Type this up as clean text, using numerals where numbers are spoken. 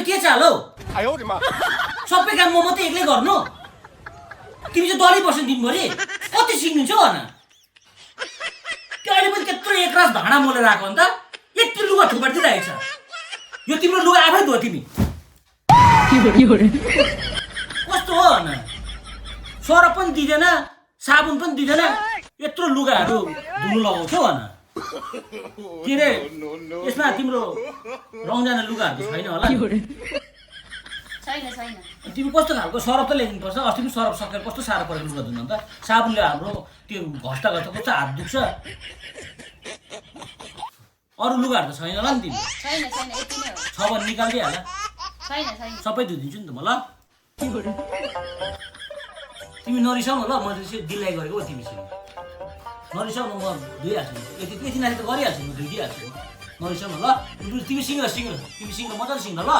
के चाल हौ सबै काम म मात्रै एक्लै गर्नु तिमी चाहिँ डरै बस्नु दिनभरि कति सिक्नुहुन्छ भन त्यो अहिले पनि त्यत्रो एकरास भाँडा मोलेर आएको अन्त यति लुगा थुपारिदिइरहेको छ यो तिम्रो लुगा आफै धो तिमी कस्तो हो भन सरप पनि दिँदैन साबुन पनि दिँदैन यत्रो लुगाहरू धुनु लगाउँछौ भन के अरे यसमा तिम्रो रङ जाने लुगाहरू त छैन होला छैन तिमी कस्तो खालको सरप त ल्याइदिनुपर्छ अस्ति पनि सरप सकेर कस्तो साह्रो परेको लुगा धुनु अन्त साबुनले हाम्रो त्यो घस्टा घस्टा कस्तो हात दुख्छ अरू लुगाहरू त छैन होला नि तिमी छैन यति नै हो छ भने निकालिदिइहाल छैन सबै धुइदिन्छु नि त म ल तिमी नरिसाउनु ल मैले चाहिँ दिल्लाई गरेको हो तिमीसँग नरिसाउनु म धुइहाल्छु यति नाति त गरिहाल्छु म धुइदिइहाल्छु नरिसाउनु ल तिमी सिङ्ग तिमी सिङ्ग मजाले सिङ्ग ल